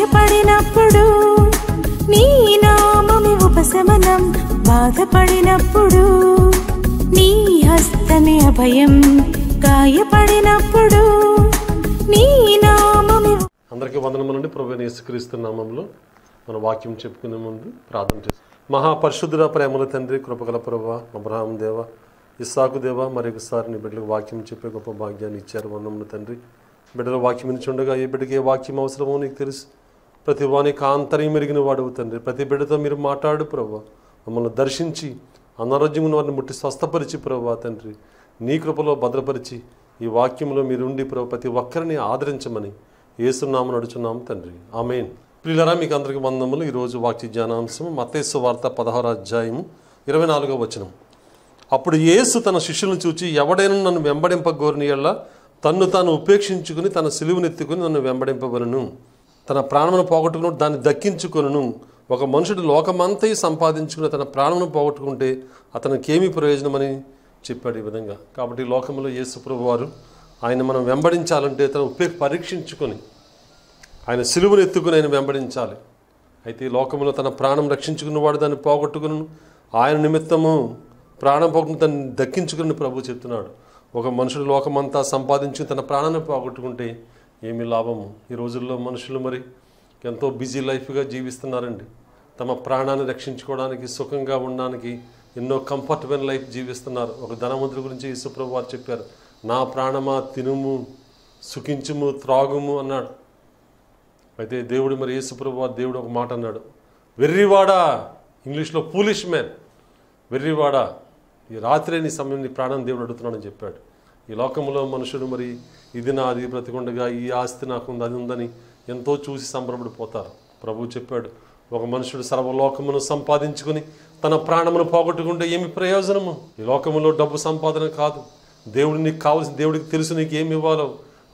గాయపడినప్పుడు నీ నామమే ఉపశమనం, బాధపడినప్పుడు నీ హస్తమే అభయం, గాయపడినప్పుడు నీ నామమే. అందరికీ వందనములండి. ప్రభువైన యేసుక్రీస్తు నామములో మన వాక్యం చెప్పుకునే ముందు ప్రార్థన చేస్తాం. మహాపరిశుద్ధుడ, ప్రేమల తండ్రి, కృపగల ప్రభువా, అబ్రహాం దేవ, ఇస్సాకు దేవ, మరొకసారి నీ బిడ్డలకు వాక్యం చెప్పే గొప్ప భాగ్యాన్ని ఇచ్చారు. వందములు తండ్రి. బిడ్డల వాక్యం వినిచుండగా ఏ బిడ్డకి ఏ వాక్యం అవసరమో నీకు తెలుసు. ప్రతి వానికి ఆంతర్యం మెరిగిన వాడువు తండ్రి. ప్రతి బిడ్డతో మీరు మాట్లాడు ప్రభువా. మమ్మల్ని దర్శించి అనారోగ్యం ఉన్న వారిని ముట్టి స్వస్థపరిచి ప్రభువా తండ్రి, నీ కృపలో భద్రపరిచి ఈ వాక్యంలో మీరుండి ప్రభు ప్రతి ఒక్కరిని ఆదరించమని యేసునామమున అడుచున్నాము తండ్రి. ఆమేన్. ప్రియులారా, మీకు అందరికీ వందనములు. ఈరోజు వాక్య జ్ఞానాంశం మత్తయి సువార్త 16వ అధ్యాయము 24వ వచనం. అప్పుడు యేసు తన శిష్యులను చూచి, ఎవడైనా నన్ను వెంబడింపగోరిన యెడల తన్ను తాను ఉపేక్షించుకుని తన సిలువనెత్తుకుని నన్ను వెంబడింపవలెను. తన ప్రాణమును పోగొట్టుకుని దాన్ని దక్కించుకొనును. ఒక మనుషుడు లోకమంతయు సంపాదించుకుని తన ప్రాణమును పోగొట్టుకుంటే అతనికి ఏమి ప్రయోజనమని చెప్పాడు ఈ విధంగా. కాబట్టి లోకంలో యేసు ప్రభువు వారు ఆయన మనం వెంబడించాలంటే తన పరీక్షించుకొని ఆయన సిలువను ఎత్తుకుని ఆయన వెంబడించాలి. అయితే ఈ లోకంలో తన ప్రాణం రక్షించుకున్నవాడు దాన్ని పోగొట్టుకును, ఆయన నిమిత్తము ప్రాణం పోగొట్టుకుని దాన్ని దక్కించుకుని ప్రభు చెప్తున్నాడు. ఒక మనుషుడు లోకమంతా సంపాదించుకుని తన ప్రాణాన్ని పోగొట్టుకుంటే ఏమి లాభము? ఈ రోజుల్లో మనుషులు మరి ఎంతో బిజీ లైఫ్గా జీవిస్తున్నారండి. తమ ప్రాణాన్ని రక్షించుకోవడానికి, సుఖంగా ఉండడానికి ఎన్నో కంఫర్టబుల్ లైఫ్ జీవిస్తున్నారు. ఒక ధనవంతుడి గురించి యేసుప్రభు వారు చెప్పారు, నా ప్రాణమా తినుము, సుఖించుము, త్రాగుము అన్నాడు. అయితే దేవుడు మరి యేసుప్రభు వారు దేవుడు ఒక మాట అన్నాడు, వెర్రివాడా, ఇంగ్లీష్లో ఫూలిష్ మ్యాన్, వెర్రివాడా, ఈ రాత్రి నీ సమయం నీ ప్రాణం దేవుడు అడుగుతున్నాడని చెప్పాడు. ఈ లోకంలో మనుషుడు మరి ఇది నాది, బ్రతికుండగా ఈ ఆస్తి నాకుంది, అది ఉందని ఎంతో చూసి సంబరపడిపోతారు. ప్రభువు చెప్పాడు, ఒక మనుషుడు సర్వలోకమును సంపాదించుకుని తన ప్రాణమును పోగొట్టుకుంటే ఏమి ప్రయోజనము? ఈ లోకములో డబ్బు సంపాదన కాదు, దేవుడు నీకు కావాల్సిన, దేవుడికి తెలుసు నీకు ఏమి ఇవ్వాలో.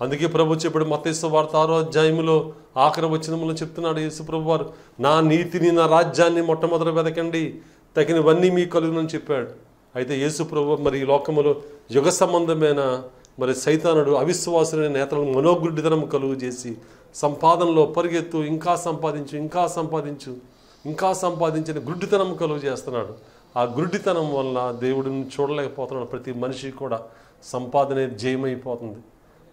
అందుకే ప్రభు చెప్పాడు మత్తయి సువార్త 6వ అధ్యాయములో ఆఖరి వచనములో చెప్తున్నాడు యేసు ప్రభు వారు, నా నీతిని నా రాజ్యాన్ని మొట్టమొదట వెతకండి, తగినవన్నీ మీకు కలుగునని చెప్పాడు. అయితే యేసు ప్రభు మరి ఈ లోకములో యుగ సంబంధమైన మరి సైతానుడు అవిశ్వాసులైన నేతలను మనోగుడ్డితనం కలుగు చేసి సంపాదనలో పరిగెత్తు, ఇంకా సంపాదించు, ఇంకా సంపాదించు, ఇంకా సంపాదించని గుడ్డితనం కలుగు చేస్తున్నాడు. ఆ గుడ్డితనం వల్ల దేవుడిని చూడలేకపోతున్నాడు. ప్రతి మనిషి కూడా సంపాదనే జయమైపోతుంది.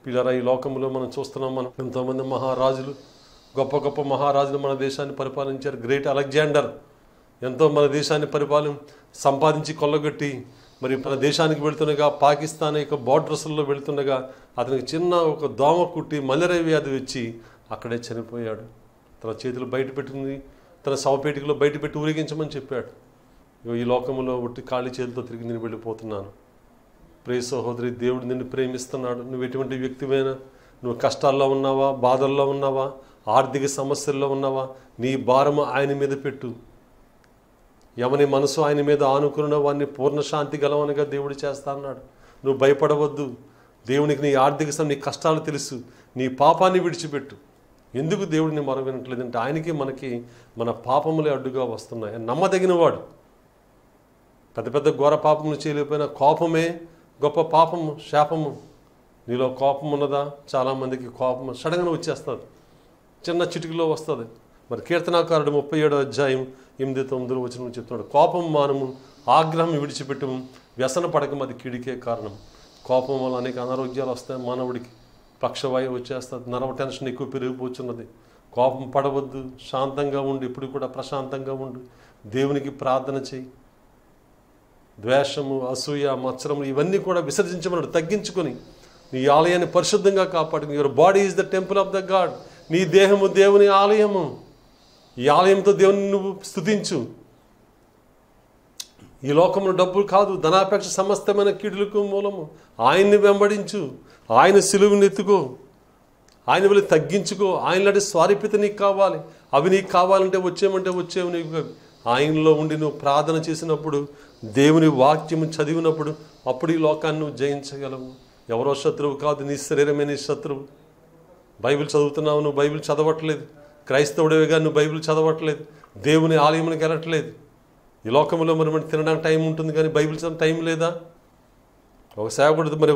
పిల్లరా, ఈ లోకంలో మనం చూస్తున్నాం, మనం ఎంతోమంది మహారాజులు, గొప్ప గొప్ప మహారాజులు మన దేశాన్ని పరిపాలించారు. గ్రేట్ అలెగ్జాండర్ ఎంతో మన దేశాన్ని సంపాదించి కొల్లగొట్టి మరి మన దేశానికి వెళుతుండగా, పాకిస్తాన్ యొక్క బార్డర్స్లో వెళుతుండగా అతనికి చిన్న ఒక దోమ కుట్టి మలేరియా వ్యాధి వచ్చి అక్కడే చనిపోయాడు. తన చేతులు బయట పెట్టింది, తన శవపేటికలో బయట పెట్టి ఊరేగించమని చెప్పాడు. ఈ లోకంలో ఒట్టి ఖాళీ చేతులతో తిరిగి నేను వెళ్ళిపోతున్నాను. ప్రియ సహోదరి, దేవుడు నిన్ను ప్రేమిస్తున్నాడు. నువ్వు ఎటువంటి వ్యక్తివైనా, నువ్వు కష్టాల్లో ఉన్నావా, బాధల్లో ఉన్నావా, ఆర్థిక సమస్యల్లో ఉన్నావా, నీ భారము ఆయన మీద పెట్టు. ఎవని మనసు ఆయన మీద ఆనుకున్న వాడిని పూర్ణ శాంతి గలవనగా దేవుడు చేస్తా అన్నాడు. నువ్వు భయపడవద్దు. దేవునికి నీ ఆర్థిక నీ కష్టాలు తెలుసు. నీ పాపాన్ని విడిచిపెట్టు. ఎందుకు దేవుడిని మనం వినట్లేదంటే ఆయనకి మనకి మన పాపములే అడ్డుగా వస్తున్నాయి. నమ్మదగినవాడు. పెద్ద పెద్ద ఘోర పాపములు చేయలేకపోయినా కోపమే గొప్ప పాపము, శాపము. నీలో కోపం ఉన్నదా? చాలామందికి కోపం సడన్గా వచ్చేస్తుంది, చిన్న చిటికలో వస్తుంది. మరి కీర్తనాకారుడు 37వ అధ్యాయం 8-9 వచనం చెప్తున్నాడు, కోపం మానము, ఆగ్రహం విడిచిపెట్టము, వ్యసన పడకం, అది కీడికే కారణం. కోపం వల్ల అనేక అనారోగ్యాలు వస్తాయి. మానవుడికి పక్షవాయువు వచ్చేస్తుంది, నరవ టెన్షన్ ఎక్కువ పెరిగిపోతున్నది. కోపం పడవద్దు, శాంతంగా ఉండు, ఇప్పుడు కూడా ప్రశాంతంగా ఉండు, దేవునికి ప్రార్థన చేయి. ద్వేషము, అసూయ, మత్సరము ఇవన్నీ కూడా విసర్జించమన్నాడు. తగ్గించుకొని నీ ఆలయాన్ని పరిశుద్ధంగా కాపాడుకుని. Your body is the temple of the god. నీ దేహము దేవుని ఆలయము. ఈ ఆలయంతో దేవుని నువ్వు స్తుతించు. ఈ లోకంలో డబ్బులు కాదు, ధనాపేక్ష సమస్తమైన కీడులకు మూలము. ఆయన్ని వెంబడించు, ఆయన సిలువను ఎత్తుకో, ఆయన వెళ్ళి తగ్గించుకో. ఆయనలాంటి స్వారిపిత నీకు కావాలి. అవి నీకు కావాలంటే వచ్చేవు నీకు. ఆయనలో ఉండి నువ్వు ప్రార్థన చేసినప్పుడు, దేవుని వాక్యము చదివినప్పుడు, అప్పుడు ఈ లోకాన్ని నువ్వు జయించగలవు. ఎవరో శత్రువు కాదు, నీ శరీరమే నీ శత్రువు. బైబిల్ చదువుతున్నావు, నువ్వు బైబిల్ చదవట్లేదు. క్రైస్తవుడివిగా నువ్వు బైబిల్ చదవట్లేదు. దేవుని ఆలయమునికి వెళ్ళట్లేదు. ఈ లోకంలో మరి తినడానికి టైం ఉంటుంది కానీ బైబిల్ చదవడం టైం లేదా? ఒక సేవకుడు మరి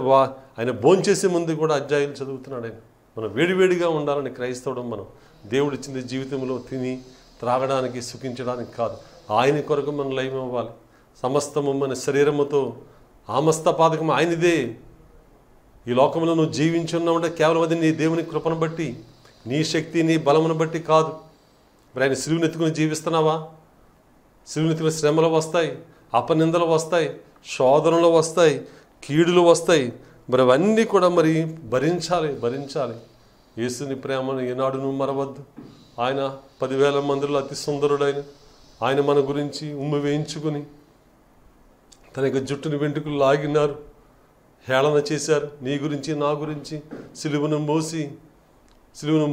ఆయన భోంచేసే ముందు కూడా అధ్యాయులు చదువుతున్నాడు. ఆయన మనం వేడివేడిగా ఉండాలని క్రైస్తవుడు మనం దేవుడిచ్చింది జీవితంలో తిని త్రాగడానికి సుఖించడానికి కాదు. ఆయన కొరకు మనం లయం అవ్వాలి. సమస్తము మన శరీరముతో ఆమస్తపాదకం ఆయనదే. ఈ లోకంలో నువ్వు జీవించున్నావంటే కేవలం అది నీ దేవుని కృపను బట్టి, నీ శక్తి నీ బలమును బట్టి కాదు. మరి ఆయన సిలువనెత్తుకుని జీవిస్తున్నావా? సిలువనెత్తుకుని శ్రమలు వస్తాయి, అపనిందలు వస్తాయి, శోధనలు వస్తాయి, కీడులు వస్తాయి. మరి అవన్నీ కూడా మరి భరించాలి. యేసుని ప్రేమను ఏనాడు నువ్వు మరవద్దు. ఆయన 10,000 మందిలో అతి సుందరుడైన ఆయన మన గురించి ఉమ్మి వేయించుకుని తన యొక్క జుట్టుని వెంట్రుకలు లాగినారు, హేళన చేశారు. నీ గురించి నా గురించి సిలువను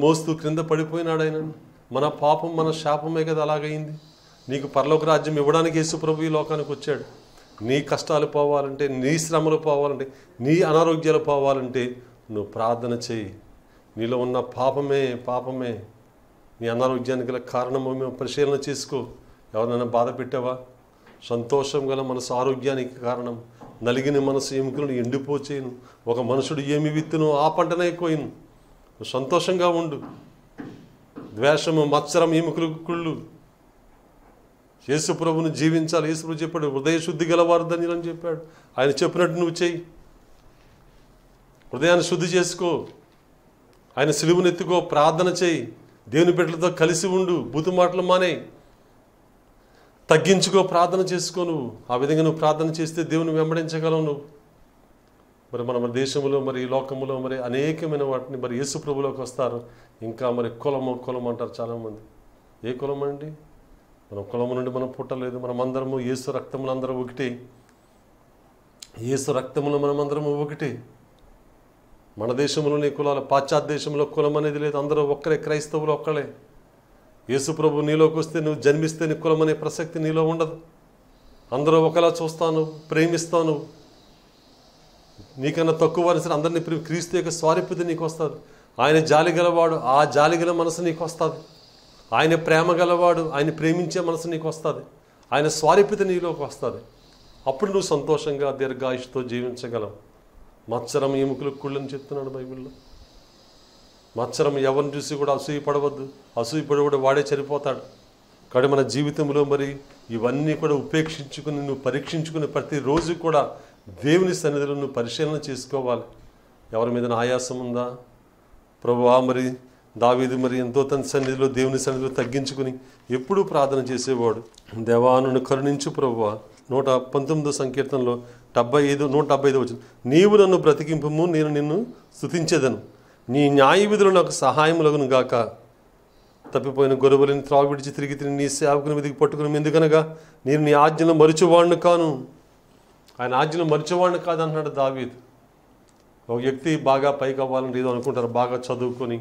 మోస్తూ క్రింద పడిపోయినాడు ఆయన. మన పాపం మన శాపమే కదా అలాగైంది. నీకు పరలోక రాజ్యం ఇవ్వడానికి యేసు ప్రభు ఈ లోకానికి వచ్చాడు. నీ కష్టాలు పోవాలంటే, నీ శ్రమలు పోవాలంటే, నీ అనారోగ్యాలు పోవాలంటే నువ్వు ప్రార్థన చేయి. నీలో ఉన్న పాపమే నీ అనారోగ్యానికి గల కారణమో మేము పరిశీలన చేసుకో. ఎవరినైనా బాధ పెట్టావా? సంతోషం గల మనసు ఆరోగ్యానికి కారణం. నలిగిన మనసు ఎముకలను ఎండిపోచేయను. ఒక మనుషుడు ఏమి విత్తును ఆ పంటనే కోయను. నువ్వు సంతోషంగా ఉండు. ద్వేషము, మత్సరం, ఎముకలు, కుళ్ళు. యేసు ప్రభువును జీవించాలి. యేసు ప్రభు చెప్పాడు, హృదయ శుద్ధి గలవారు ధన్యులని చెప్పాడు. ఆయన చెప్పినట్టు నువ్వు చెయ్యి. హృదయాన్ని శుద్ధి చేసుకో. ఆయన సిలువను ఎత్తుకో, ప్రార్థన చేయి. దేవుని బిడ్డలతో కలిసి ఉండు. బూతు మాటలు మానే, తగ్గించుకో, ప్రార్థన చేసుకో. నువ్వు ఆ విధంగా నువ్వు ప్రార్థన చేస్తే దేవుని వెంబడించగలవు నువ్వు. మరి మన దేశంలో మరి ఈ లోకంలో మరి అనేకమైన వాటిని మరి యేసు ప్రభులోకి వస్తారు. ఇంకా మరి కులం అంటారు చాలామంది. ఏ కులం అండి? మన కులము నుండి మనం పుట్టలేదు. మనమందరము యేసు రక్తములు అందరం ఒకటే. యేసు రక్తములు మనమందరము ఒకటే. మన దేశంలోని కులాలు, పాశ్చాత్య దేశంలో కులం అనేది లేదు. అందరూ ఒక్కరే, క్రైస్తవులు ఒక్కలే. యేసు ప్రభు నీలోకి వస్తే నువ్వు జన్మిస్తే నీ కులం అనే ప్రసక్తి నీలో ఉండదు. అందరూ ఒకలా చూస్తాను, ప్రేమిస్తాను. నీకన్నా తక్కువ వారిని సరే అందరినీ క్రీస్తు యొక్క స్వారూప్యత నీకు వస్తుంది. ఆయన జాలి గలవాడు, ఆ జాలి గల మనసు నీకు వస్తుంది. ఆయన ప్రేమ గలవాడు, ఆయన ప్రేమించే మనసు నీకు వస్తుంది. ఆయన స్వారూప్యత నీలోకి వస్తుంది. అప్పుడు నువ్వు సంతోషంగా దీర్ఘాయుష్తో జీవించగలవు. మత్సరం, ఎముకలు, కుళ్ళని చెప్తున్నాడు బైబిల్లో. మత్సరం ఎవరిని చూసి కూడా అసూయపడవద్దు. అసూయపడేవాడు వాడే చనిపోతాడు. కాబట్టి మన జీవితంలో మరి ఇవన్నీ కూడా ఉపేక్షించుకుని నువ్వు పరీక్షించుకుని ప్రతిరోజు కూడా దేవుని సన్నిధిలో నువ్వు పరిశీలన చేసుకోవాలి. ఎవరి మీద ఆయాసం ఉందా? ప్రభువా, మరి దావీదు మరి ఎంతో తన సన్నిధిలో దేవుని సన్నిధిలో తగ్గించుకుని ఎప్పుడూ ప్రార్థన చేసేవాడు. దేవా నన్ను కరుణించు ప్రభువా. 119వ సంకీర్తనలో 175 వచ్చింది. నీవు నన్ను బ్రతికింపుము, నేను నిన్ను స్తుతించెదను. నీ న్యాయ విధులు నాకు సహాయములగును గాక. తప్పిపోయిన గొర్రెలను త్రాగు విడిచి తిరిగి నీ సేవకుని మీదకి పట్టుకుని, ఎందుకనగా నేను నీ ఆజ్ఞను మరిచేవాడిని కాను. ఆయన ఆజ్ఞను మరిచేవాడిని కాదు అంటున్నాడు దావీదు. ఒక వ్యక్తి బాగా పైకి అవ్వాలని ఏదో అనుకుంటారు. బాగా చదువుకొని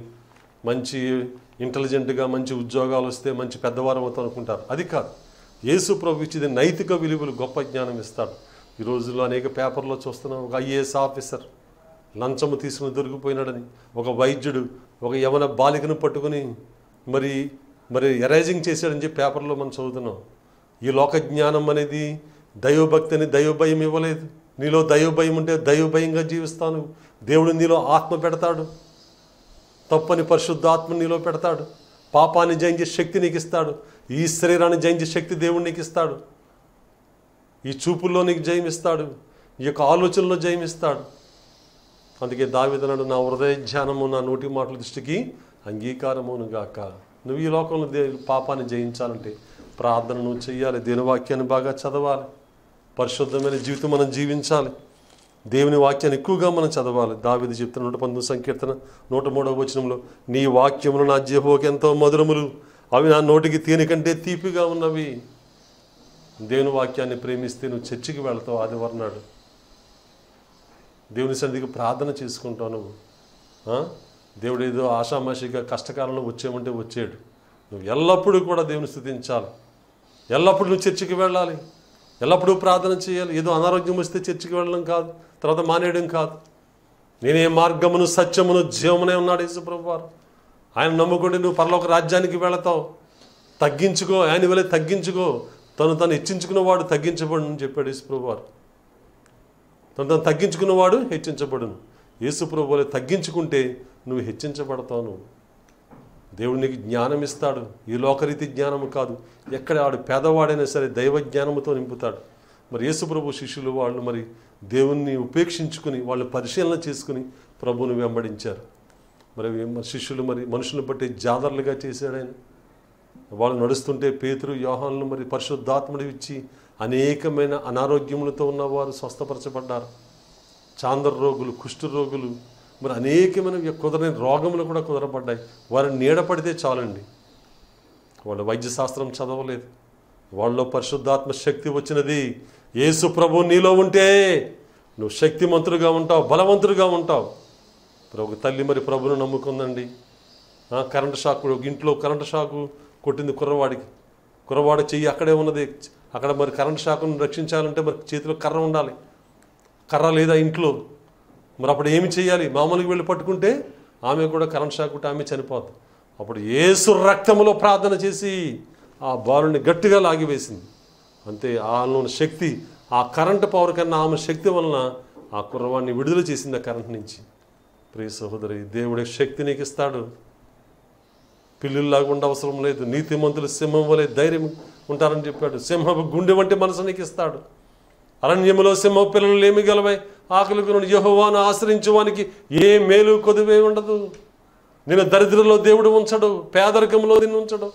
మంచి ఇంటెలిజెంట్గా మంచి ఉద్యోగాలు వస్తే మంచి పెద్దవారు అవుతాం అనుకుంటారు. అది కాదు. యేసు ప్రభు ఇచ్చేది నైతిక విలువలు, గొప్ప జ్ఞానం ఇస్తాడు. ఈ రోజుల్లో అనేక పేపర్లో చూస్తున్నాం. ఒక ఐఏఎస్ ఆఫీసర్ లంచము తీసుకుని దొరికిపోయినాడని, ఒక వైద్యుడు ఒక యవన బాలికను పట్టుకుని మరి ఎరైజింగ్ చేశాడని చెప్పి పేపర్లో మనం చదువుతున్నాం. ఈ లోక జ్ఞానం అనేది దైవభక్తి అని దైవభయం ఇవ్వలేదు. నీలో దైవభయం ఉంటే దైవభయంగా జీవిస్తాను. దేవుడు నీలో ఆత్మ పెడతాడు. తప్పని పరిశుద్ధాత్మ నీలో పెడతాడు. పాపాన్ని జయించే శక్తి నీకు ఇస్తాడు. ఈ శరీరాన్ని జయించే శక్తి దేవుడు నీకు ఇస్తాడు. ఈ చూపుల్లో నీకు జయమిస్తాడు. ఈ యొక్క ఆలోచనలో జయమిస్తాడు. అందుకే దావీదు అన్నాడు, నా హృదయ ధ్యానము నా నోటి మాటల దృష్టికి అంగీకారమును గాక. నువ్వు ఈ లోకంలో పాపాన్ని జయించాలంటే ప్రార్థన నువ్వు చెయ్యాలి. దేవుని వాక్యాన్ని బాగా చదవాలి. పరిశుద్ధమైన జీవితం మనం జీవించాలి. దేవుని వాక్యాన్ని ఎక్కువగా మనం చదవాలి. దావీదు చెప్తున్న 119వ సంకీర్తన 103వ వచనంలో, నీ వాక్యములు నా జిహ్వకు ఎంతో మధురములు, అవి నా నోటికి తేనె కంటే తీపిగా ఉన్నవి. దేవుని వాక్యాన్ని ప్రేమిస్తే నువ్వు చర్చికి వెళ్తావు. ఆదివారం నాడు దేవుని సన్నిధికి ప్రార్థన చేసుకుంటావు. నువ్వు దేవుడు ఏదో ఆషామాషిగా కష్టకాలంలో వచ్చేమంటే వచ్చాడు. నువ్వు ఎల్లప్పుడూ కూడా దేవుని స్తుతించాలి. ఎల్లప్పుడూ నువ్వు చర్చికి వెళ్ళాలి. ఎల్లప్పుడూ ప్రార్థన చేయాలి. ఏదో అనారోగ్యం వస్తే చర్చికి వెళ్ళడం కాదు, తర్వాత మానేయడం కాదు. నేనే మార్గమును సత్యమును జీవమునే ఉన్నాడు యేసు ప్రభు వారు. ఆయన నమ్ముకుంటే నువ్వు పరలోక రాజ్యానికి వెళతావు. తగ్గించుకో, ఆయన వెళ్ళి తగ్గించుకో. తను హెచ్చించుకున్నవాడు తగ్గించబడును అని చెప్పాడు యేసు ప్రభు వారు. తను తగ్గించుకున్నవాడు హెచ్చించబడును. యేసు ప్రభు వారు తగ్గించుకుంటే నువ్వు హెచ్చించబడతావు. దేవుడు నీకు జ్ఞానం ఇస్తాడు. ఈ లోకరీతి జ్ఞానము కాదు, ఎక్కడ ఆడు పేదవాడైనా సరే దైవ జ్ఞానముతో నింపుతాడు. మరి యేసుప్రభు శిష్యులు వాళ్ళు మరి దేవుణ్ణి ఉపేక్షించుకుని వాళ్ళు పరిశీలన చేసుకుని ప్రభువుని వెంబడించారు. మరి శిష్యులు మరి మనుషులను బట్టి జాదర్లుగా చేశాడు ఆయన. వాళ్ళు నడుస్తుంటే పేతురు యోహానులు మరి పరిశుద్ధాత్మడు ఇచ్చి అనేకమైన అనారోగ్యములతో ఉన్నవారు స్వస్థపరచబడ్డారు. చాంద్ర రోగులు, కుష్ఠ రోగులు, మరి అనేకమైన కుదరని రోగములు కూడా కుదరబడ్డాయి. వారిని నీడపడితే చాలండి. వాళ్ళు వైద్యశాస్త్రం చదవలేదు, వాళ్ళలో పరిశుద్ధాత్మ శక్తి వచ్చినది. యేసు ప్రభు నీలో ఉంటే నువ్వు శక్తిమంతుడుగా ఉంటావు, బలవంతుడుగా ఉంటావు. ఒక తల్లి మరి ప్రభును నమ్ముకుందండి. కరెంటు షాక్, ఇంట్లో కరెంటు షాకు కొట్టింది కుర్రవాడి చెయ్యి అక్కడే ఉన్నది. అక్కడ మరి కరెంటు షాకును రక్షించాలంటే మరి చేతిలో కర్ర ఉండాలి. కర్ర లేదా ఇంట్లో, మరి అప్పుడు ఏమి చేయాలి? మామూలుగా వెళ్ళి పట్టుకుంటే ఆమె కూడా కరెంట్ షాక్ ఉంటే ఆమె చనిపోతుంది. అప్పుడు యేసు రక్తంలో ప్రార్థన చేసి ఆ బాలుని గట్టిగా లాగివేసింది. అంతే, ఆమెలోని శక్తి, ఆ కరెంటు పవర్ కన్నా ఆమె శక్తి వలన ఆ కుర్రవాడిని విడుదల చేసింది ఆ కరెంట్ నుంచి. ప్రియ సహోదరి, దేవుడి శక్తి నీకు ఇస్తాడు. పిల్లుల్లాగా ఉండవసరం లేదు. నీతిమంతులు సింహం వలె ధైర్యం ఉంటారని చెప్పాడు. సింహపు గుండె వంటి మనసు నీకు ఇస్తాడు. అరణ్యములో సింహ పిల్లలు ఏమి గలవై ఆకలికి యెహోవాను ఆశ్రయించువానికి ఏ మేలు కొదువే ఉండదు. నేను దరిద్రంలో దేవుడు ఉంచడు, పేదరికంలో నిన్ను ఉంచడు,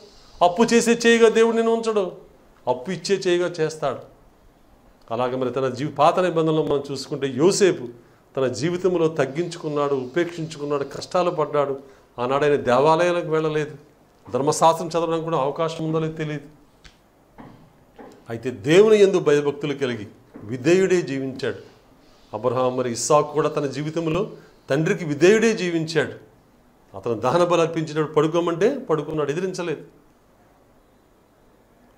అప్పు చేసే చేయగా దేవుడు నిన్ను ఉంచడు, అప్పు ఇచ్చే చేయగా చేస్తాడు. అలాగే మరి తన పాత నిబంధనలో మనం చూసుకుంటే యోసేపు తన జీవితంలో తగ్గించుకున్నాడు, ఉపేక్షించుకున్నాడు, కష్టాలు పడ్డాడు. ఆనాడు ఆయన దేవాలయాలకు వెళ్ళలేదు, ధర్మశాస్త్రం చదవడానికి కూడా అవకాశం ఉందో లేదో తెలియదు. అయితే దేవుని యందు భయభక్తులు కలిగి విధేయుడే జీవించాడు. అబ్రహాం మరి ఇస్సాకు కూడా తన జీవితంలో తండ్రికి విధేయుడే జీవించాడు. అతను దహన బలి అర్పించినప్పుడు పడుకోమంటే పడుకున్నాడు, ఎదిరించలేదు.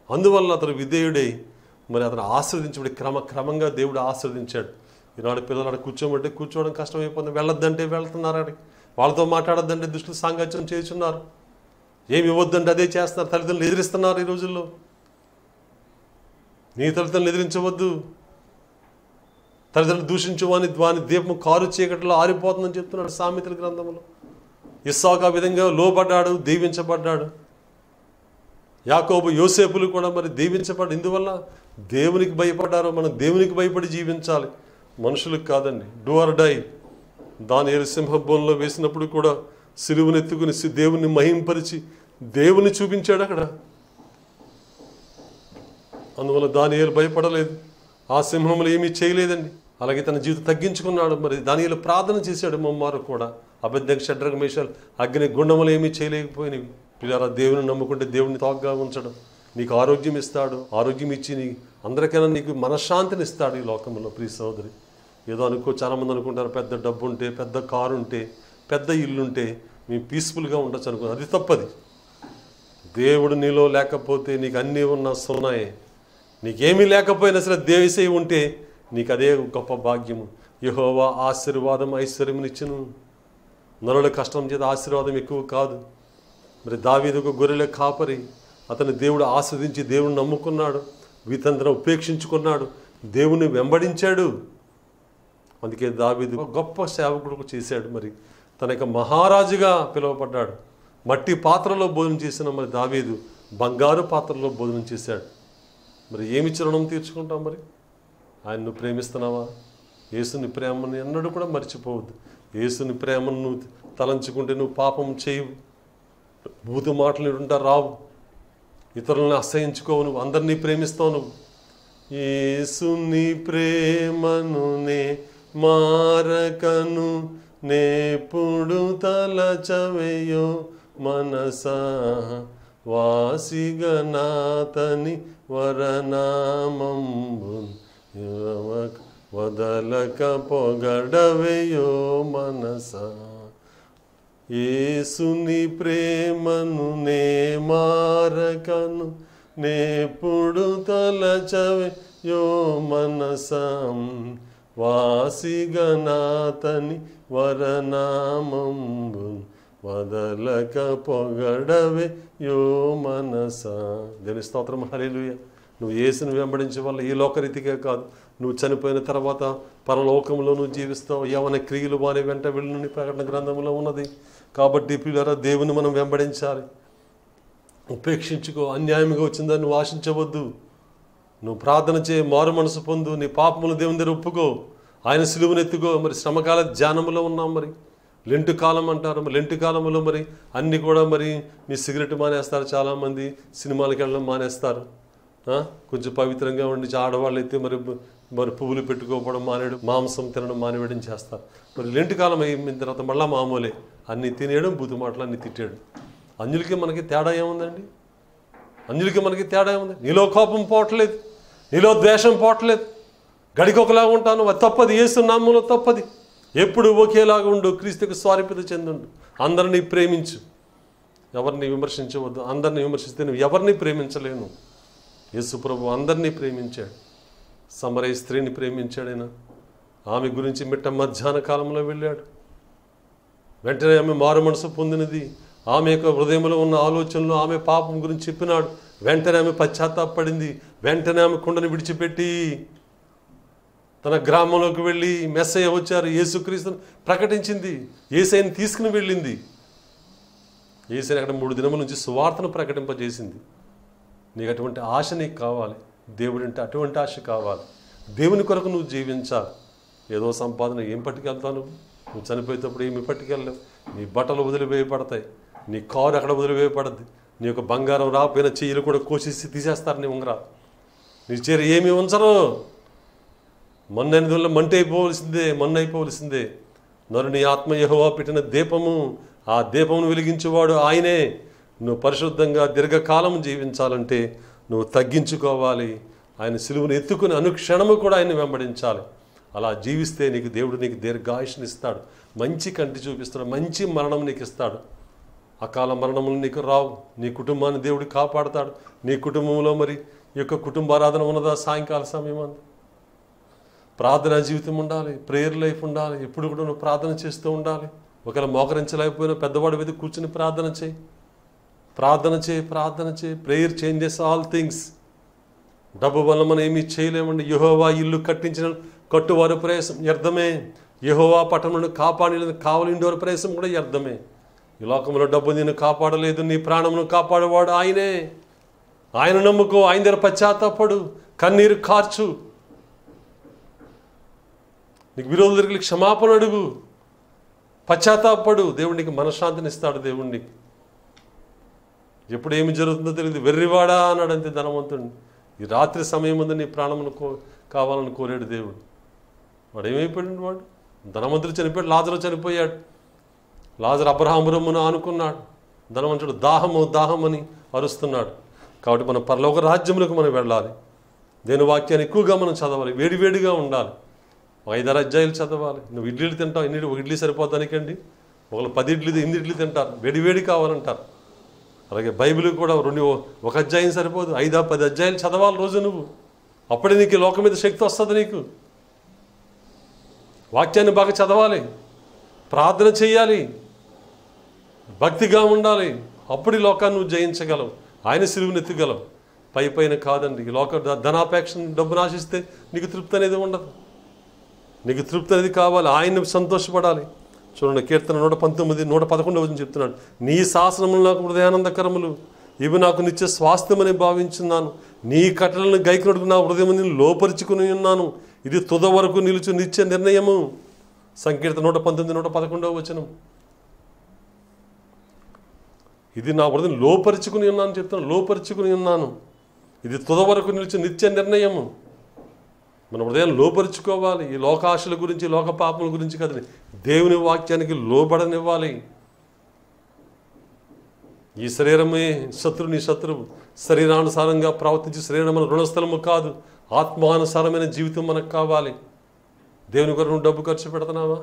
అందువల్ల అతను విధేయుడై మరి అతను ఆశీర్వదించబడి క్రమంగా దేవుడు ఆశీర్వదించాడు. ఈనాడు పిల్లలు అక్కడ కూర్చోమంటే కూర్చోవడం కష్టమైపోతుంది, వెళ్ళొద్దంటే వెళ్తున్నారు, అడిగి వాళ్ళతో మాట్లాడొద్దంటే దుష్టులు సాంగత్యం చేస్తున్నారు, ఏమి ఇవ్వద్దంటే అదే చేస్తున్నారు. తల్లిదండ్రులు ఎదిరిస్తున్నారు ఈ రోజుల్లో. నీ తల్లిదండ్రులు ఎదిరించవద్దు, తల్లిదండ్రులు దూషించువాని వాని దీపం కారు చీకటిలో ఆరిపోతుందని చెప్తున్నాడు సామెతల గ్రంథంలో. ఇస్సాకు ఆ విధంగా లోబడ్డాడు, దీవించబడ్డాడు. యాకోబు యోసేపులు కూడా మరి దీవించబడ్డాడు. ఇందువల్ల దేవునికి భయపడ్డారు. మనం దేవునికి భయపడి జీవించాలి, మనుషులకు కాదండి. Do or die. దానియేలు సింహబోన్లో వేసినప్పుడు కూడా సిలువనెత్తుకుని దేవుని మహింపరిచి దేవుని చూపించాడు అక్కడ. అందువల్ల దానియేలు భయపడలేదు, ఆ సింహములు ఏమీ చేయలేదండి. అలాగే తన జీవితం తగ్గించుకున్నాడు. మరి దానియేలు ప్రార్థన చేశాడు ముమ్మారు కూడా. అబద్ధంగా షడ్రక మేషాలు అగ్ని గుండములు ఏమీ చేయలేకపోయినవి. పిల్లరా, దేవుని నమ్ముకుంటే దేవుడిని తోగ్గా ఉంచడం. నీకు ఆరోగ్యం ఇస్తాడు, ఆరోగ్యం ఇచ్చి అందరికైనా నీకు మనశ్శాంతిని ఇస్తాడు ఈ లోకంలో. ప్రియ సహోదరి, ఏదో చాలామంది అనుకుంటారు పెద్ద డబ్బు ఉంటే, పెద్ద కారు ఉంటే, పెద్ద ఇల్లు ఉంటే మేము పీస్ఫుల్గా ఉండొచ్చు అనుకున్నాను. అది తప్పది. దేవుడు నీలో లేకపోతే నీకు అన్నీ ఉన్నా సున్నాయే. నీకేమీ లేకపోయినా సరే దేవసే ఉంటే నీకు అదే గొప్ప భాగ్యము. యెహోవా ఆశీర్వాదం ఐశ్వర్యమునిచ్చును. నరుల కష్టం చేత ఆశీర్వాదం ఎక్కువ కాదు. మరి దావీదుకు గొర్రెల కాపరి, అతని దేవుడు ఆస్వాదించి దేవుని నమ్ముకున్నాడు, వీతంతరం ఉపేక్షించుకున్నాడు, దేవుని వెంబడించాడు. అందుకే దావీదు గొప్ప సేవకుడు చేశాడు. మరి తన యొక్క మహారాజుగా పిలువబడ్డాడు. మట్టి పాత్రలో భోజనం చేసిన మరి దావీదు బంగారు పాత్రలో భోజనం చేశాడు. మరి ఏమి రుణం తీర్చుకుంటావు? మరి ఆయన్ను ప్రేమిస్తున్నావా? యేసుని ప్రేమని ఎన్నడూ కూడా మర్చిపోవద్దు. యేసుని ప్రేమను నువ్వు తలంచుకుంటే నువ్వు పాపం చేయవు, బూతు మాటలు ఉంటా రావు, ఇతరులను అసహించుకోవు, నువ్వు అందరినీ ప్రేమిస్తావు. నువ్వు యేసుని ప్రేమను నే మారకను నేపుడు తలచవేయో మనసా వాసిగనాతని వరనామంబు వదలక పొగడవేయో మనసా. యేసుని ప్రేమను నే మారకను నేపుడు తలచవేయో మనసం వాసిగనాతని వరనామంబు వదలక పొగడవే యో మనసా. దేని స్తోత్రం, హల్లెలూయా. నువ్వు యేసుని వెంబడించే వల్ల ఈ లోకరీతిగా కాదు, నువ్వు చనిపోయిన తర్వాత పరలోకంలో నువ్వు జీవిస్తావు. యవన క్రియలు వారి వెంట వెళ్ళుని ప్రకటన గ్రంథంలో ఉన్నది. కాబట్టి ప్రియులారా, దేవుని మనం వెంబడించాలి. ఉపేక్షించుకో. అన్యాయంగా వచ్చిందని నువ్వు ఆశించవద్దు. నువ్వు ప్రార్థన చేయి, మారు మనసు పొందు, నీ పాపములు దేవుని దగ్గర ఒప్పుకో, ఆయన సిలువను ఎత్తుకో. మరి శ్రమకాల ధ్యానంలో ఉన్నాం. మరి లెంటు కాలం అంటారు. మరి లెంటు కాలంలో మరి అన్నీ కూడా మరి మీ సిగరెట్ మానేస్తారు, చాలామంది సినిమాలకు వెళ్ళడం మానేస్తారు. కొంచెం పవిత్రంగా ఉండి ఆడవాళ్ళు అయితే మరి పువ్వులు పెట్టుకోకపోవడం మానేయడం, మాంసం తినడం మానేయడం చేస్తారు. మరి లెంటు కాలం అయిన తర్వాత మళ్ళీ మామూలే, అన్నీ తినేయడం, బూతు మాటలు అన్నీ తిట్టేయడం. అన్యులకి మనకి తేడా ఏముందండి? అన్యులకి మనకి తేడా ఏముంది? నీలో కోపం పోవట్లేదు, నీలో ద్వేషం పోవట్లేదు, గడికొకలాగా ఉంటాను. అది తప్పది, యేసు నామములో తప్పది. ఎప్పుడు ఒకేలాగా ఉండు, క్రీస్తుకు స్వారూప్యత చెందుండు. అందరినీ ప్రేమించు, ఎవరిని విమర్శించవద్దు. అందరినీ విమర్శిస్తే నువ్వు ఎవరిని ప్రేమించలేను. యేసు ప్రభు అందరినీ ప్రేమించాడు. సమరయ స్త్రీని ప్రేమించాడైనా. ఆమె గురించి మిట్ట మధ్యాహ్న కాలంలో వెళ్ళాడు. వెంటనే ఆమె మారు మనసు పొందినది. ఆమె యొక్క హృదయంలో ఉన్న ఆలోచనలు, ఆమె పాపం గురించి చెప్పినాడు. వెంటనే ఆమె పశ్చాత్తాపడింది. వెంటనే ఆమె కుండను విడిచిపెట్టి తన గ్రామంలోకి వెళ్ళి మెస్సయ్య వచ్చారు, యేసుక్రీస్తుని ప్రకటించింది. యేసయ్యని తీసుకుని వెళ్ళింది. యేసయ్య అక్కడ 3 దినముల నుంచి సువార్తను ప్రకటింపజేసింది. నీకు అటువంటి ఆశ నీకు కావాలి. దేవుడంటే అటువంటి ఆశ కావాలి. దేవుని కొరకు నువ్వు జీవించాలి. ఏదో సంపాదన ఏం పట్టుకెళ్తావు? నువ్వు చనిపోయేటప్పుడు ఏమి పట్టుకెళ్ళలేవు. నీ బట్టలు వదిలివేయబడతాయి, నీ కారు అక్కడ వదిలివేయబడద్ది. నీ యొక్క బంగారం రాకపోయిన చెయ్యిలు కూడా కోసేసి తీసేస్తారు నీ ఉంగరాలు. నీ చీర ఏమి ఉంచరు. మొన్న మంట అయిపోవలసిందే. నరుని ఆత్మ యెహోవా పెట్టిన దీపము, ఆ దీపమును వెలిగించేవాడు ఆయనే. నువ్వు పరిశుద్ధంగా దీర్ఘకాలం జీవించాలంటే నువ్వు తగ్గించుకోవాలి. ఆయన సిలువను ఎత్తుకుని అనుక్షణము కూడా ఆయన్ని వెంబడించాలి. అలా జీవిస్తే దేవుడు నీకు దీర్ఘాయుష్ని ఇస్తాడు, మంచి కంటి చూపిస్తాడు, మంచి మరణం నీకు ఇస్తాడు. అకాల మరణములు నీకు రావు. నీ కుటుంబాన్ని దేవుడు కాపాడుతాడు. నీ కుటుంబంలో మరి ఈ యొక్క కుటుంబారాధన ఉన్నదా? సాయంకాల సమయం అంతా ప్రార్థనా జీవితం ఉండాలి, ప్రేయర్ లైఫ్ ఉండాలి. ఎప్పుడు కూడా నువ్వు ప్రార్థన చేస్తూ ఉండాలి. ఒకవేళ మోకరించలేకపోయినా పెద్దవాడి మీద కూర్చుని ప్రార్థన చేయి. Prayer changes all things. డబ్బు వల్ల మనం ఏమీ చేయలేమండి. యెహోవా ఇల్లు కట్టించిన కట్టువారి ప్రయాసం వ్యర్థమే. యెహోవా పట్టణమును కాపాడిన కావలిండోరి ప్రయాసం కూడా వ్యర్థమే. ఈ లోకంలో డబ్బు నిన్ను కాపాడలేదు, నీ ప్రాణమును కాపాడేవాడు ఆయనే. ఆయన నమ్ముకో, ఆయన దగ్గర పశ్చాత్తాపడు, కన్నీరు కార్చు, నీకు విరోధుల దగ్గరికి క్షమాపణ అడుగు, పశ్చాత్తాపడు. దేవుడికి మనశ్శాంతిని ఇస్తాడు. దేవుడికి ఎప్పుడు ఏమి జరుగుతుందో తెలియదు. వెర్రివాడా అన్నాడు అంతే ధనవంతుడిని. ఈ రాత్రి సమయం ముందు నీ ప్రాణమును కావాలని కోరాడు దేవుడు. వాడు ఏమైపోయాడు? వాడు ధనవంతుడు చనిపోయాడు, లాజరు చనిపోయాడు. లాజరు అబ్రహామును ఆనుకున్నాడు. ధనవంతుడు దాహం అని అరుస్తున్నాడు. కాబట్టి మన పరలోక రాజ్యములకు మనం వెళ్ళాలి. దేని వాక్యాన్ని ఎక్కువగా మనం చదవాలి, వేడివేడిగా ఉండాలి. 5-6 అధ్యాయాలు చదవాలి. నువ్వు ఇడ్లీలు తింటావు, ఒక ఇడ్లీ సరిపోతానికండి. ఒకళ్ళు 10 ఇడ్లీ 8 ఇడ్లీ తింటారు, వేడివేడి కావాలంటారు. అలాగే బైబిల్ కూడా ఒక అధ్యాయం సరిపోదు, 5-10 అధ్యాయాలు చదవాలి రోజు నువ్వు. అప్పుడే నీకు లోకం మీద శక్తి వస్తుంది. నీకు వాక్యాన్ని బాగా చదవాలి, ప్రార్థన చేయాలి, భక్తిగా ఉండాలి. అప్పుడు ఈ లోకాన్ని నువ్వు జయించగలవు, ఆయన సిలువను ఎత్తగలవు. పైన కాదండి. ఈ లోక ధనాపేక్ష, డబ్బును ఆశిస్తే నీకు తృప్తి అనేది ఉండదు. నీకు తృప్తి అనేది కావాలి, ఆయన్ని సంతోషపడాలి. చూడండి, కీర్తన 119, 111 చెప్తున్నాడు. నీ శాసనములు నాకు హృదయానందకరములు, ఇవి నాకు నిత్య స్వాస్థ్యమని భావించున్నాను. నీ కట్టలను గైకొనుటకు నా హృదయం నేను లోపరుచుకుని ఉన్నాను. ఇది తుద వరకు నిలుచు నిత్య నిర్ణయము. సంకీర్తన 119, 111 ఇది నా హృదయం లోపరుచుకుని ఉన్నాను చెప్తున్నాను. లోపరుచుకుని ఉన్నాను, ఇది తుద వరకు నిలిచి నిత్య నిర్ణయము. మన హృదయాన్ని లోపరుచుకోవాలి. ఈ లోకాశల గురించి, లోక పాపముల గురించి కదండి, దేవుని వాక్యానికి లోబడనివ్వాలి. ఈ శరీరమే నీ శత్రువు. శరీరానుసారంగా ప్రవర్తించి శరీరం మన రుణస్థలము కాదు. ఆత్మానుసారమైన జీవితం మనకు కావాలి. దేవుని కొరకు నువ్వు డబ్బు ఖర్చు పెడుతున్నావా?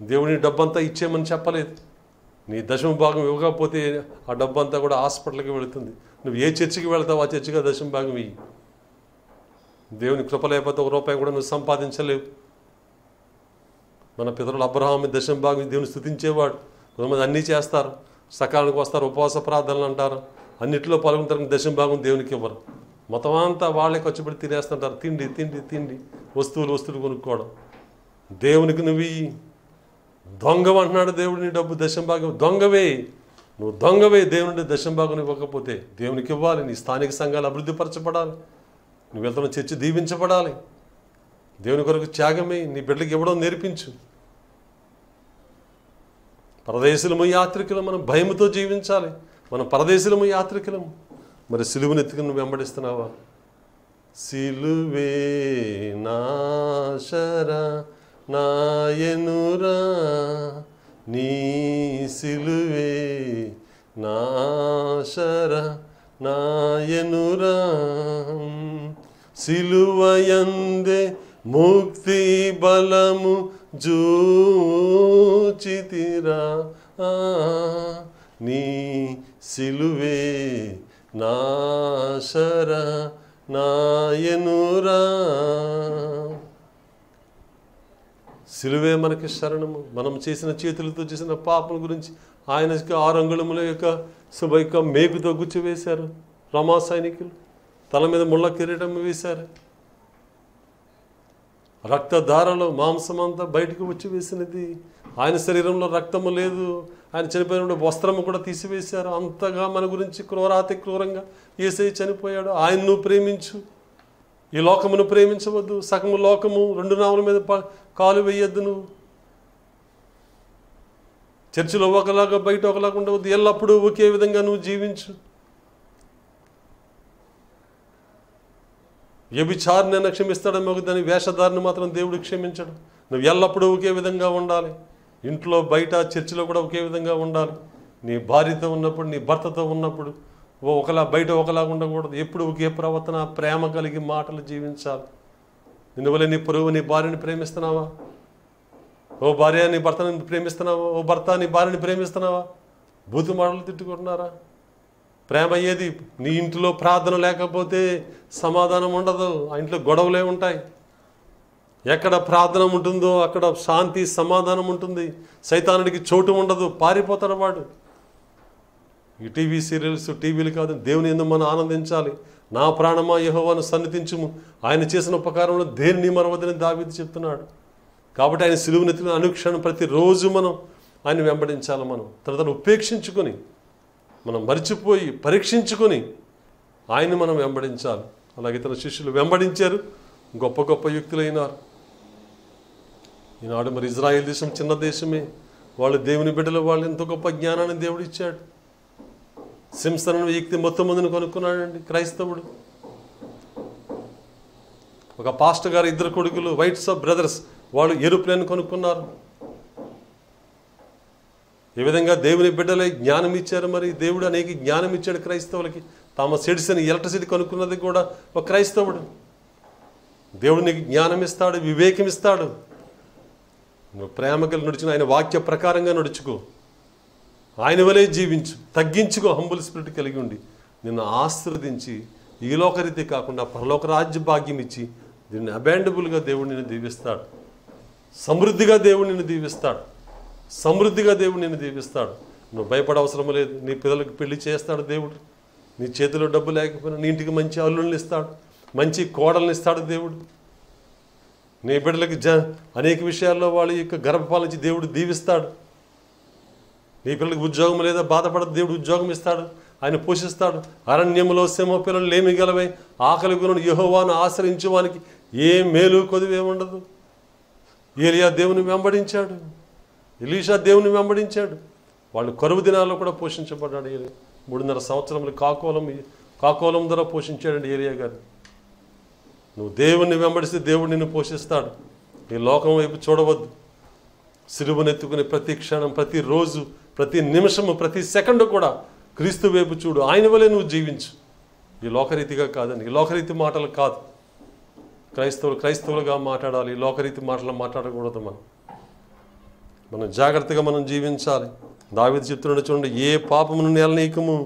దేవుని డబ్బంతా ఇచ్చేయమని చెప్పలేదు. నీ దశమ భాగం ఇవ్వకపోతే ఆ డబ్బంతా కూడా హాస్పిటల్కి వెళుతుంది. నువ్వు ఏ చర్చికి వెళ్తావు ఆ చర్చిగా దశమ భాగం ఇయ్యి. దేవుని కృప లేకపోతే ₹1 కూడా నువ్వు సంపాదించలేవు. మన పితరులు అబ్రహాము దశమ భాగం దేవుని స్తుతించేవాడు. కొంతమంది అన్నీ చేస్తారు, సకాలానికి వస్తారు, ఉపవాస ప్రార్థనలు అంటారు, అన్నింటిలో పాల్గొంటారు, దశమ భాగం దేవునికి ఇవ్వరు. మొత్తం అంతా వాళ్ళే ఖర్చు పెట్టి తినేస్తుంటారు. తిండి తిండి తిండి, వస్తువులు కొనుక్కోవడం. దేవునికి నువ్వు దొంగవు అంటున్నాడు దేవుడు. నీ డబ్బు దశంభాగం దొంగవే, నువ్వు దొంగవే. దేవుని దశంభాగం ఇవ్వకపోతే దేవునికి ఇవ్వాలి. నీ స్థానిక సంఘాలు అభివృద్ధిపరచబడాలి. నువ్వు వెళ్తున్న చర్చి దీవించబడాలి. దేవుని కొరకు త్యాగమే. నీ బిడ్డలకు ఇవ్వడం నేర్పించు. పరదేశులము యాత్రికులు మనం భయముతో జీవించాలి. మనం పరదేశులము యాత్రికులము. మరి సిలువనెత్తుకుని నువ్వు వెంబడిస్తున్నావా? సిలువే నాశరా నాయనురా, నీ సిలువే నాశరా నాయనురా, సిలువయందే ముక్తి బలము జూచితిరా, నీ సిలువే నాశరా నాయనురా. సిలువే మనకి శరణము. మనం చేసిన చేతులతో చేసిన పాపల గురించి ఆయనకి 6 అంగుళముల యొక్క మేకుతో గుచ్చివేశారు రమా సైనికులు. తల మీద ముళ్ళ కిరీటం వేశారు. రక్తధారలో మాంసమంతా బయటకు వచ్చి వేసినది. ఆయన శరీరంలో రక్తము లేదు. ఆయన చనిపోయినప్పుడు వస్త్రము కూడా తీసివేశారు. అంతగా మన గురించి క్రూరాతి క్రూరంగా యేసయ్య చనిపోయాడు. ఆయన్ను ప్రేమించు, ఈ లోకమును ప్రేమించవద్దు. సగము లోకము 2 నావుల మీద కాలు వేయొద్దు. నువ్వు చర్చిలో ఒకలాగా బయట ఒకలాగా ఉండవద్దు. ఎల్లప్పుడూ ఒకే విధంగా నువ్వు జీవించు. వ్యభిచారిని క్షమిస్తాడేమో దాని వేషధారిని మాత్రం దేవుడు క్షమించడు. నువ్వు ఎల్లప్పుడూ ఒకే విధంగా ఉండాలి. ఇంట్లో బయట చర్చిలో కూడా ఒకే విధంగా ఉండాలి. నీ భార్యతో ఉన్నప్పుడు, నీ భర్తతో ఉన్నప్పుడు ఒకలా బయట ఒకలాగా ఉండకూడదు. ఎప్పుడు ఒకే ప్రవర్తన, ప్రేమ కలిగి మాటలు జీవించాలి. నిన్ను వల్ల నీ పొరుగు నీ భార్యని ప్రేమిస్తున్నావా? ఓ భార్య నీ భర్తని ప్రేమిస్తున్నావా? ఓ భర్త నీ భార్యని ప్రేమిస్తున్నావా? బూతు మాటలు తిట్టుకుంటున్నారా? ప్రేమ ఏది? నీ ఇంట్లో ప్రార్థన లేకపోతే సమాధానం ఉండదు. ఆ ఇంట్లో గొడవలే ఉంటాయి. ఎక్కడ ప్రార్థన ఉంటుందో అక్కడ శాంతి సమాధానం ఉంటుంది. సైతానుడికి చోటు ఉండదు, పారిపోతాడు వాడు. ఈ టీవీ సీరియల్స్, టీవీలు కాదు, దేవుని యందు మనం ఆనందించాలి. నా ప్రాణమా యెహోవాను సన్నిధించుము, ఆయన చేసిన ఉపకారంలో దేన్ని మరవదని దావీదు చెప్తున్నాడు. కాబట్టి ఆయన సిలువనెత్తిన అనుక్షణం ప్రతిరోజు మనం ఆయన వెంబడించాలి. మనం తనను ఉపేక్షించుకొని, మనం మరిచిపోయి పరీక్షించుకొని ఆయన్ని మనం వెంబడించాలి. అలాగే తన శిష్యులు వెంబడించారు, గొప్ప గొప్ప వ్యక్తులైనారు. ఈనాడు మరి ఇజ్రాయేల్ దేశం చిన్న దేశమే, వాళ్ళు దేవుని బిడ్డలు, వాళ్ళు ఎంతో గొప్ప జ్ఞానాన్ని దేవుడు ఇచ్చాడు. సింసన్ అనే వ్యక్తి మొత్తం మందిని కొనుక్కున్నాడండి, క్రైస్తవుడు. ఒక పాస్టర్ గారు 2 కొడుకులు, వైట్స్ ఆఫ్ బ్రదర్స్, వాళ్ళు ఏరోప్లేన్ కొనుక్కున్నారు. ఏ విధంగా దేవుని బిడ్డలై జ్ఞానం ఇచ్చారు. మరి దేవుడు అనేక జ్ఞానం ఇచ్చాడు క్రైస్తవులకి. థామస్ ఎడిసన్ ఎలక్ట్రిసిటీ కొనుక్కున్నది కూడా ఒక క్రైస్తవుడు. దేవుడు నీకు జ్ఞానం ఇస్తాడు, వివేకం ఇస్తాడు. నువ్వు ప్రేమ కలిగి నడుచుకుని ఆయన వాక్య ప్రకారంగా నడుచుకో, ఆయన వలే జీవించు, తగ్గించుకో, హంబుల్ స్పిరిట్ కలిగి ఉండి నిన్ను ఆశీర్వదించి ఈ లోకరీతి కాకుండా పరలోక రాజ్య భాగ్యం ఇచ్చి దీన్ని అబాండబుల్గా దేవుడు నిన్ను దీవిస్తాడు. సమృద్ధిగా దేవుడు నిన్ను దీవిస్తాడు. సమృద్ధిగా దేవుడు నిన్ను దీవిస్తాడు. నువ్వు భయపడ అవసరం లేదు. నీ పిల్లలకు పెళ్లి చేస్తాడు దేవుడు. నీ చేతిలో డబ్బు లేకపోయినా నీ ఇంటికి మంచి అల్లుల్ని ఇస్తాడు, మంచి కోడల్ని ఇస్తాడు దేవుడు. నీ బిడ్డలకి అనేక విషయాల్లో వాళ్ళ యొక్క గర్భపాలించి దేవుడు దీవిస్తాడు. నీ పిల్లలకి ఉద్యోగం లేదా బాధపడదు, దేవుడు ఉద్యోగం ఇస్తాడు, ఆయన పోషిస్తాడు. అరణ్యంలో సింహ పిల్లలు లేమి గలవై ఆకలి గుణం యెహోవాను ఆశ్రయించేవానికి ఏ మేలు కొదువే ఉండదు. ఏలియా దేవుని వెంబడించాడు, ఎలీషా దేవుని వెంబడించాడు. వాళ్ళు కరువు దినాల్లో కూడా పోషించబడ్డాడు. 3.5 సంవత్సరములు కాకోలం ధర పోషించాడండి ఏలియా గారు. నువ్వు దేవుణ్ణి వెంబడిస్తే దేవుడు నిన్ను పోషిస్తాడు. ఈ లోకం వైపు చూడవద్దు. సిలువనెత్తుకుని ప్రతి క్షణం, ప్రతిరోజు, ప్రతి నిమిషము, ప్రతి సెకండ్ కూడా క్రీస్తు వైపు చూడు. ఆయన వలే నువ్వు జీవించు. ఈ లోకరీతిగా కాదండి, ఈ లోకరీతి మాటలు కాదు. క్రైస్తవులుగా మాట్లాడాలి. ఈ లోకరీతి మాటలు మాట్లాడకూడదు. మనం జాగ్రత్తగా మనం జీవించాలి. దావీదు చెప్తున్నాడు చూడండి, ఏ పాపమును నేలనీయకము.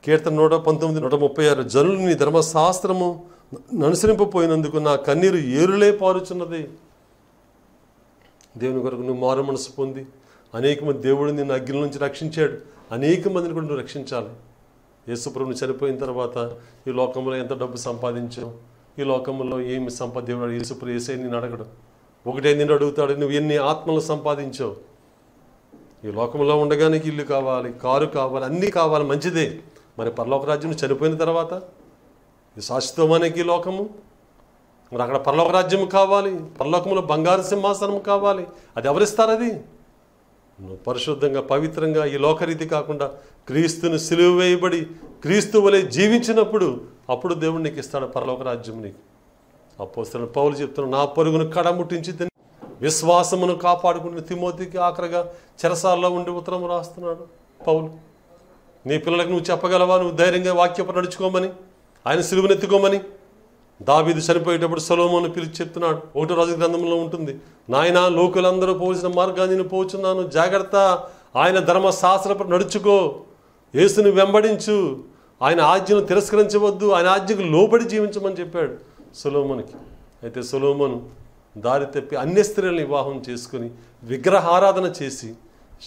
కీర్తన 119:136. జనులు నీ ధర్మశాస్త్రము అనుసరింపపోయినందుకు నా కన్నీరు ఏరులే పారుచున్నది. దేవుని కొరకు నువ్వు మారు మనసు పొంది అనేక మంది దేవుడు నిన్ను అగ్ని నుంచి రక్షించాడు. అనేక మందిని కూడా నువ్వు రక్షించాలి. యేసుప్రభుని చనిపోయిన తర్వాత ఈ లోకంలో ఎంత డబ్బు సంపాదించావు, ఈ లోకంలో ఏమి దేవుడు యేసుప్రభు యేసే నిన్ను అడగడు. ఒకటే నిన్ను అడుగుతాడు, నువ్వు ఎన్ని ఆత్మలు సంపాదించావు. ఈ లోకంలో ఉండగా నీకు ఇల్లు కావాలి, కారు కావాలి, అన్నీ కావాలి, మంచిదే. మరి పరలోక రాజ్యం చనిపోయిన తర్వాత ఈ శాశ్వతమానికి లోకము, మరి అక్కడ పరలోక రాజ్యం కావాలి, పరలోకంలో బంగారు సింహాసనం కావాలి. అది ఎవరిస్తారు? అది నువ్వు పరిశుద్ధంగా పవిత్రంగా ఈ లోకరీతి కాకుండా క్రీస్తుని సిలువ వేయబడి క్రీస్తు వలె జీవించినప్పుడు అప్పుడు దేవుడు నీకు ఇస్తాడు పరలోక రాజ్యం. నీకు అపోస్తలుడు పౌలు చెప్తున్నాడు, నా పరుగును కడముట్టించి విశ్వాసమును కాపాడుకుంటున్న తిమోతికి ఆఖరిగా చెరసాల్లో ఉండి ఉత్తరం రాస్తున్నాడు పౌలు. నీ పిల్లలకు నువ్వు చెప్పగలవా, నువ్వు ధైర్యంగా వాక్యపు నడుచుకోమని, ఆయన సిలువనెత్తుకోమని? దావీదు చనిపోయేటప్పుడు సొలొమోను పిలిచి చెప్తున్నాడు, 1వ రాజుల గ్రంథంలో ఉంటుంది, నాయన లోకులందరూ పోవలసిన మార్గాన్ని నేను పోచున్నాను, జాగ్రత్త, ఆయన ధర్మశాస్త్రపు నడుచుకో, యేసుని వెంబడించు, ఆయన ఆజ్ఞను తిరస్కరించవద్దు, ఆయన ఆజ్ఞకు లోబడి జీవించమని చెప్పాడు సొలొమోనుకి. అయితే సొలొమోను దారి తప్పి అన్య స్త్రీలను వివాహం చేసుకుని విగ్రహారాధన చేసి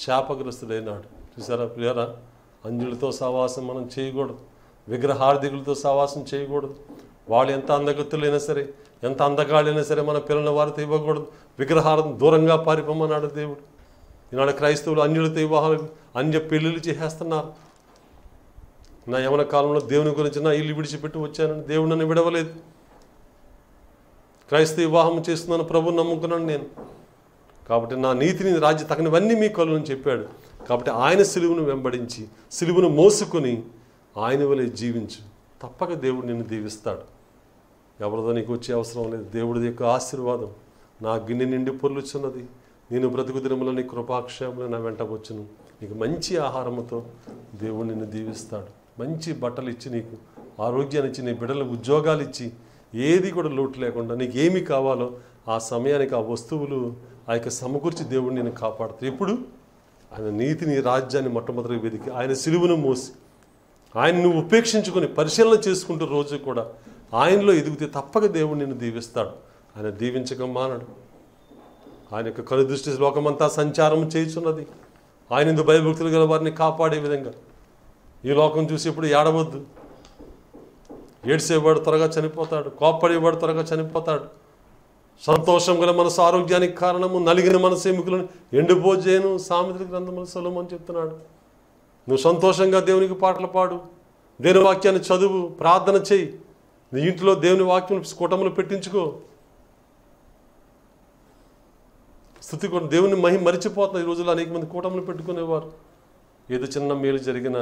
శాపగ్రస్తుడైనాడు. చూసారా ప్రియారా, అంజులతో సహవాసం మనం చేయకూడదు, విగ్రహార్థికులతో సహవాసం చేయకూడదు. వాళ్ళు ఎంత అందగత్తులైనా సరే, ఎంత అందగాళ్ళైనా సరే మన పిల్లల వారితో ఇవ్వకూడదు. విగ్రహారం దూరంగా పారిపోమన్నాడు దేవుడు. ఈనాడు క్రైస్తవులు అన్యులతో వివాహాలు, అన్య పెళ్ళిళ్ళు చేసేస్తున్నారు. నా యవన కాలంలో దేవుని గురించి నా ఇల్లు విడిచిపెట్టి వచ్చానని దేవుడు నన్ను విడవలేదు. క్రైస్తవ వివాహం చేస్తున్నాను, ప్రభువుని నమ్ముకున్నాను నేను. కాబట్టి నా నీతిని రాజ్య తగినవన్నీ మీ కలుగుని చెప్పాడు. కాబట్టి ఆయన సిలువును వెంబడించి సిలువును మోసుకొని ఆయన వలె జీవించు, తప్పక దేవుడు నిన్ను దీవిస్తాడు. ఎవరిదో నీకు వచ్చే అవసరం లేదు. దేవుడి యొక్క ఆశీర్వాదం నా గిన్నె నిండి పొర్లుచున్నది, నేను బ్రతుకు దినములో నీ కృపాక్షేమములు నా వెంట వచ్చును. నీకు మంచి ఆహారముతో దేవుడు నిన్ను దీవిస్తాడు. మంచి బట్టలు ఇచ్చి, నీకు ఆరోగ్యాన్ని ఇచ్చి, నీ బిడ్డలకు ఉద్యోగాలు ఇచ్చి, ఏది కూడా లోటు లేకుండా నీకు ఏమి కావాలో ఆ సమయానికి ఆ వస్తువులు ఆ యొక్క సమకూర్చి దేవుడు నేను కాపాడుతాడు. ఎప్పుడు ఆయన నీతిని రాజ్యాన్ని మొట్టమొదటి వెదికి ఆయన సిలువును మోసి ఆయన నువ్వు ఉపేక్షించుకొని పరిశీలన చేసుకుంటూ రోజు కూడా ఆయనలో ఎదిగితే తప్పక దేవుడు నిన్ను దీవిస్తాడు. ఆయన దీవించక మానడు. ఆయన యొక్క కనుదృష్టి లోకమంతా సంచారం చేయుచున్నది. ఆయన ఇందు భయభక్తులు గల వారిని కాపాడే విధంగా. ఈ లోకం చూసి ఎప్పుడు ఏడవద్దు. ఏడ్చేవాడు త్వరగా చనిపోతాడు, కోప్పడేవాడు త్వరగా చనిపోతాడు. సంతోషం గల మనసు ఆరోగ్యానికి కారణము, నలిగిన మనసు ఎముకలను ఎండిపోజేయను సామెతల గ్రంథంలో సొలొమోను చెప్తున్నాడు. నువ్వు సంతోషంగా దేవునికి పాటలు పాడు, దేవుని వాక్యాన్ని చదువు, ప్రార్థన చేయి. నీ ఇంట్లో దేవుని వాక్యం కూటములు పెట్టించుకో. స్తుతి కూడా దేవుని మరిచిపోతున్న ఈ రోజుల్లో అనేక మంది కూటములు పెట్టుకునేవారు. ఏదో చిన్న మేలు జరిగిన,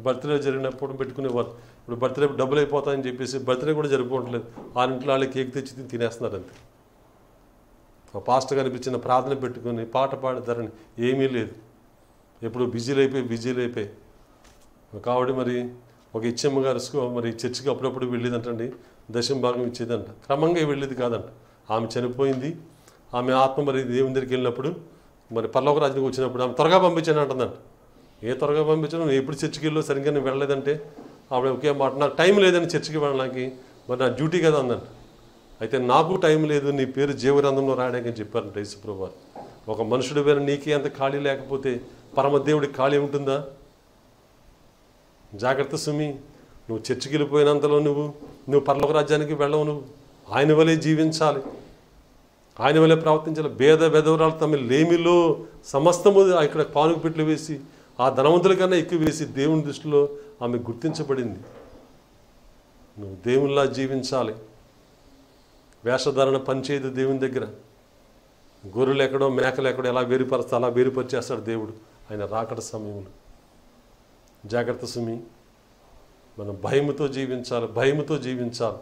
బర్త్డే జరిగినప్పుడు పెట్టుకునేవారు. ఇప్పుడు బర్త్డే డబ్బులు అయిపోతాయని చెప్పేసి బర్త్డే కూడా జరుపుకోవట్లేదు. ఆ ఇంట్లో వాళ్ళకి కేక్ తెచ్చి తినేస్తున్నారు అంతే. ఆ పాస్టర్ కనిపించిన ప్రార్థన పెట్టుకుని పాట పాడతారని ఏమీ లేదు. ఎప్పుడు బిజీలు అయిపోయి కాబట్టి మరి ఒక ఇచ్చమ్మ గారు మరి చర్చికి అప్పుడప్పుడు వెళ్ళేదంటండి, దశమ భాగం ఇచ్చేదంట. క్రమంగా వెళ్ళేది కాదంట. ఆమె చనిపోయింది. ఆమె ఆత్మ మరి దేవుని దగ్గరికి వెళ్ళినప్పుడు మరి పరలోక రాజ్యానికి వచ్చినప్పుడు ఆమె త్వరగా పంపించాను అంటుందంట. ఏ త్వరగా పంపించాను, నేను ఎప్పుడు చర్చికి వెళ్ళో సరిగ్గా నేను వెళ్ళలేదంటే ఆవిడ ఒకే మాట, నాకు టైం లేదని చర్చికి వెళ్ళడానికి, మరి నా డ్యూటీ కదా అందంట. అయితే నాకు టైం లేదు, నీ పేరు జీవగ్రంథంలో రాయడానికి చెప్పారంట యేసుప్రభువు వారు. ఒక మనుషుడు వేరే నీకే అంత ఖాళీ లేకపోతే పరమదేవుడికి ఖాళీ ఉంటుందా? జాగ్రత్త సుమి. నువ్వు చర్చికి వెళ్ళిపోయినంతలో నువ్వు పరలోక రాజ్యానికి వెళ్ళవు. నువ్వు ఆయన వలె జీవించాలి, ఆయన వలె ప్రవర్తించాలి. బేదవరాలు తమ లేమిలో సమస్తము ఇక్కడ పానుకు పెట్లు వేసి ఆ ధనవంతుల కన్నా ఎక్కువ వేసి దేవుని దృష్టిలో ఆమె గుర్తించబడింది. నువ్వు దేవునిలా జీవించాలి. వేషధారణ పనిచేయదు దేవుని దగ్గర. గొర్రెలు ఎక్కడో మేకలు ఎక్కడో ఎలా వేరుపరుస్తా అలా వేరుపరిచేస్తాడు దేవుడు ఆయన రాకడ సమయంలో. జాగ్రత్త సుమి. మనం భయముతో జీవించాలి.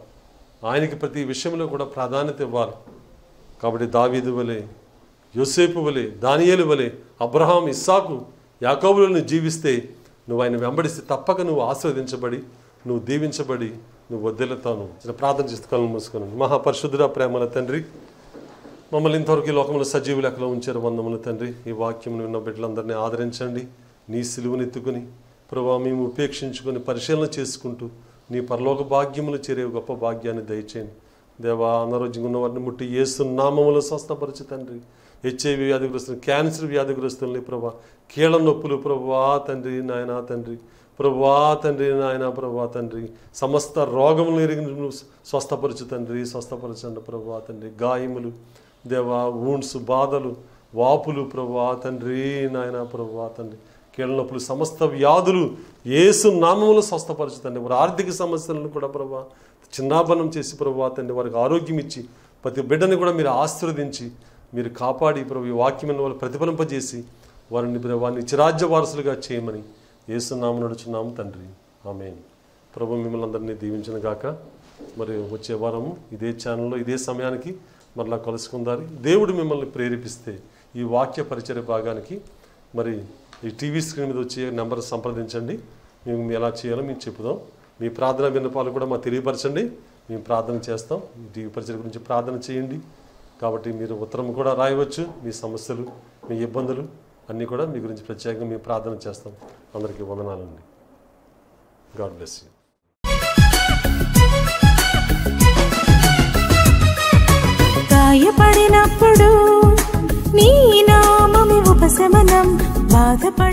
ఆయనకి ప్రతి విషయంలో కూడా ప్రాధాన్యత ఇవ్వాలి. కాబట్టి దావీదు వలె, యోసేపు వలె, దానియేలు వలె, అబ్రహాం, ఇస్సాకు, యాకోబులను జీవిస్తే నువ్వు ఆయన వెంబడిస్తే తప్పక నువ్వు ఆశీర్వదించబడి, నువ్వు దీవించబడి, నువ్వు వద్దెలుతావు. ప్రార్థన చేస్తూ కళ్ళు మూసుకొని, మహాపరిశుద్ధుడా, ప్రేమల తండ్రి, మమ్మల్ని ఇంతవరకు ఈ లోకంలో సజీవు లెక్కలో ఉంచారు. వందములు తండ్రి. ఈ వాక్యం విన్న బిడ్డలందరినీ ఆదరించండి. నీ సిలువనెత్తుకుని ప్రభువా మేము ఉపేక్షించుకొని పరిశీలన చేసుకుంటూ నీ పరలోక భాగ్యములు చేరే గొప్ప భాగ్యాన్ని దయచేయండి. దేవా, అనారోగ్యంగా ఉన్న వారిని ముట్టి యేసు నామములో స్వస్థపరచు తండ్రి. HIV వ్యాధిగ్రస్తులు, క్యాన్సర్ వ్యాధిగ్రస్తుల్ని ప్రభా, కీళ్ళ నొప్పులు ప్రభువా తండ్రి, నాయనా తండ్రి ప్రభువా తండ్రి నాయన ప్రభువా తండ్రి సమస్త రోగములు ఎరిగిన స్వస్థపరచు తండ్రి, స్వస్థపరచండి ప్రభువా తండ్రి. గాయములు దేవా, వూండ్స్, బాధలు, వాపులు ప్రభువా తండ్రి నాయన ప్రభువా తండ్రి, కీళ్ళ నొప్పులు, సమస్త వ్యాధులు యేసు నామములో స్వస్థపరచుతండి. వారి ఆర్థిక సమస్యలను కూడా ప్రభువా చిన్నాభనం చేసి ప్రభువా తండ్రి వారికి ఆరోగ్యం ఇచ్చి ప్రతి బిడ్డని కూడా మీరు ఆశీర్వదించి మీరు కాపాడి ప్రభు ఈ వాక్యమైన వాళ్ళు ప్రతిఫలింపజేసి వారిని ప్రభువా నిత్యరాజ్య వారసులుగా చేయమని యేసు నామమున నడుచున్నాము తండ్రి, ఆమేన్. ప్రభు మిమ్మల్ని అందరినీ దీవించును గాక. మరి వచ్చే వారము ఇదే ఛానల్లో ఇదే సమయానికి మరలా కలుసుకుందారు. దేవుడు మిమ్మల్ని ప్రేరేపిస్తే ఈ వాక్య పరిచర్య భాగానికి మరి ఈ టీవీ స్క్రీన్ మీద వచ్చే నెంబర్ సంప్రదించండి. మేము ఎలా చేయాలో మీకు చెప్పుదాం. మీ ప్రార్థన విన్నపాలు కూడా మాకు తెలియపరచండి, మేము ప్రార్థన చేస్తాం. ఈ టీవీ పరిచర్య గురించి ప్రార్థన చేయండి. కాబట్టి మీరు ఉత్తరం కూడా రాయవచ్చు. మీ సమస్యలు, మీ ఇబ్బందులు అన్నీ కూడా మీ గురించి ప్రత్యేకంగా మేము ప్రార్థన చేస్తాం. అందరికీ వందనాలండి. God bless you. గాయపడినప్పుడు నీ నామమే ఉపశమనం, బాధపడి